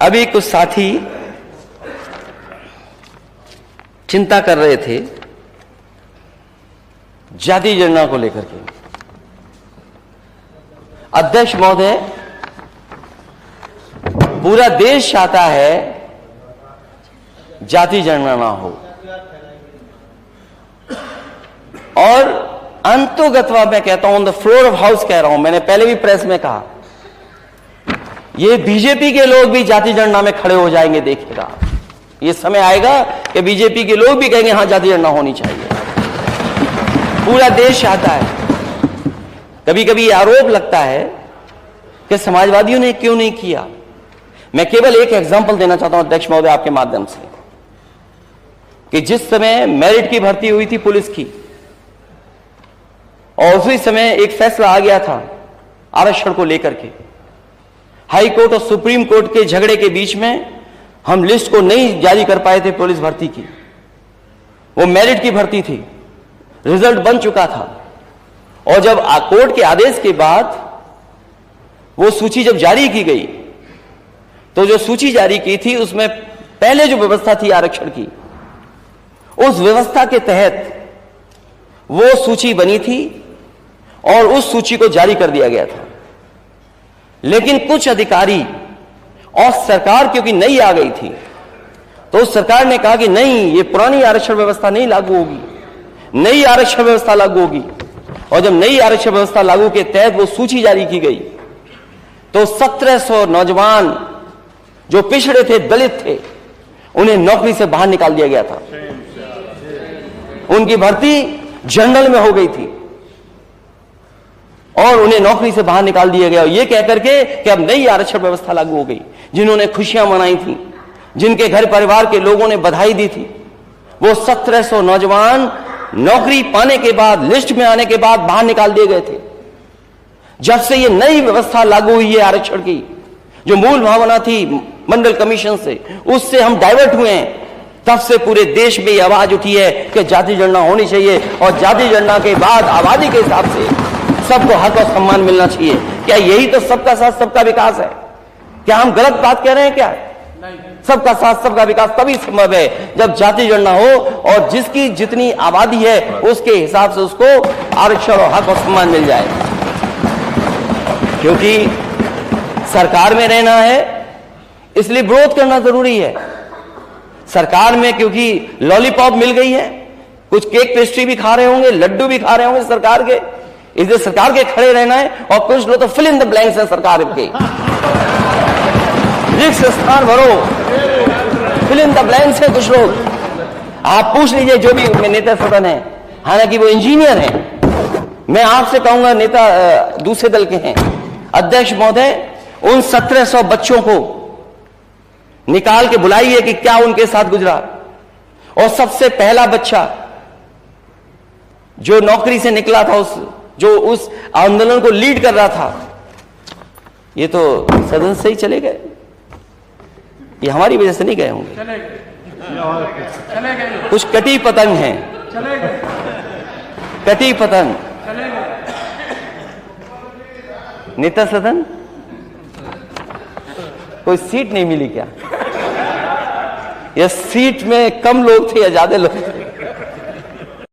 अभी कुछ साथी चिंता कर रहे थे जाति जनगणना को लेकर के। अध्यक्ष महोदय, पूरा देश चाहता है जाति जनगणना हो, और अंतोगत्वा मैं कहता हूं, on the floor of house कह रहा हूं, मैंने पहले भी प्रेस में कहा, ये बीजेपी के लोग भी जाति जनगणना में खड़े हो जाएंगे। देखिएगा, ये समय आएगा कि बीजेपी के लोग भी कहेंगे हां जाति जनगणना होनी चाहिए। पूरा देश चाहता है। कभी कभी आरोप लगता है कि समाजवादियों ने क्यों नहीं किया। मैं केवल एक एग्जांपल देना चाहता हूं अध्यक्ष महोदय आपके माध्यम से, कि जिस समय मेरिट की भर्ती हुई थी पुलिस की, और उसी समय एक फैसला आ गया था आरक्षण को लेकर के, हाई कोर्ट और सुप्रीम कोर्ट के झगड़े के बीच में हम लिस्ट को नहीं जारी कर पाए थे पुलिस भर्ती की। वो मेरिट की भर्ती थी, रिजल्ट बन चुका था, और जब कोर्ट के आदेश के बाद वो सूची जब जारी की गई, तो जो सूची जारी की थी उसमें पहले जो व्यवस्था थी आरक्षण की, उस व्यवस्था के तहत वो सूची बनी थी और उस सूची को जारी कर दिया गया था। लेकिन कुछ अधिकारी और सरकार क्योंकि नई आ गई थी, तो उस सरकार ने कहा कि नहीं, ये पुरानी आरक्षण व्यवस्था नहीं लागू होगी, नई आरक्षण व्यवस्था लागू होगी। और जब नई आरक्षण व्यवस्था लागू के तहत वो सूची जारी की गई, तो 1700 नौजवान जो पिछड़े थे, दलित थे, उन्हें नौकरी से बाहर निकाल दिया गया था। उनकी भर्ती जनरल में हो गई थी और उन्हें नौकरी से बाहर निकाल दिया गया, ये कहकर के कि अब नई आरक्षण व्यवस्था लागू हो गई। जिन्होंने खुशियां मनाई थी, जिनके घर परिवार के लोगों ने बधाई दी थी, वो 1700 नौजवान नौकरी पाने के बाद, लिस्ट में आने के बाद बाहर निकाल दिए गए थे। जब से ये नई व्यवस्था लागू हुई है आरक्षण की, जो मूल भावना थी मंडल कमीशन से, उससे हम डाइवर्ट हुए हैं, तब से पूरे देश में ये आवाज उठी है कि जाति जनगणना होनी चाहिए, और जाति जनगणना के बाद आबादी के हिसाब से सबको हक और सम्मान मिलना चाहिए। क्या यही तो सबका साथ सबका विकास है? क्या हम गलत बात कह रहे हैं? क्या सबका साथ सबका विकास तभी संभव है जब जाति जनगणना हो, और जिसकी जितनी आबादी है उसके हिसाब से उसको आरक्षण और हक और सम्मान मिल जाए। क्योंकि सरकार में रहना है, इसलिए विरोध करना जरूरी है। सरकार में क्योंकि लॉलीपॉप मिल गई है, कुछ केक पेस्ट्री भी खा रहे होंगे, लड्डू भी खा रहे होंगे सरकार के, इसलिए सरकार के खड़े रहना है। और कुछ लोग तो फिल इन द ब्लैंक्स है सरकार के, रिक्त स्थान भरो, फिल इन द ब्लैंक्स है कुछ लोग। आप पूछ लीजिए जो भी नेता सदन है, हालांकि वो इंजीनियर हैं। मैं आपसे कहूंगा, नेता दूसरे दल के हैं, अध्यक्ष महोदय, उन 1700 बच्चों को निकाल के बुलाइए कि क्या उनके साथ गुजरा। और सबसे पहला बच्चा जो नौकरी से निकला था, जो उस आंदोलन को लीड कर रहा था, ये तो सदन से ही चले गए। ये हमारी वजह से नहीं गए होंगे, कुछ कटी पतंग हैं, कटी पतंग। नेता सदन कोई सीट नहीं मिली क्या? या सीट में कम लोग थे या ज्यादा लोग थे?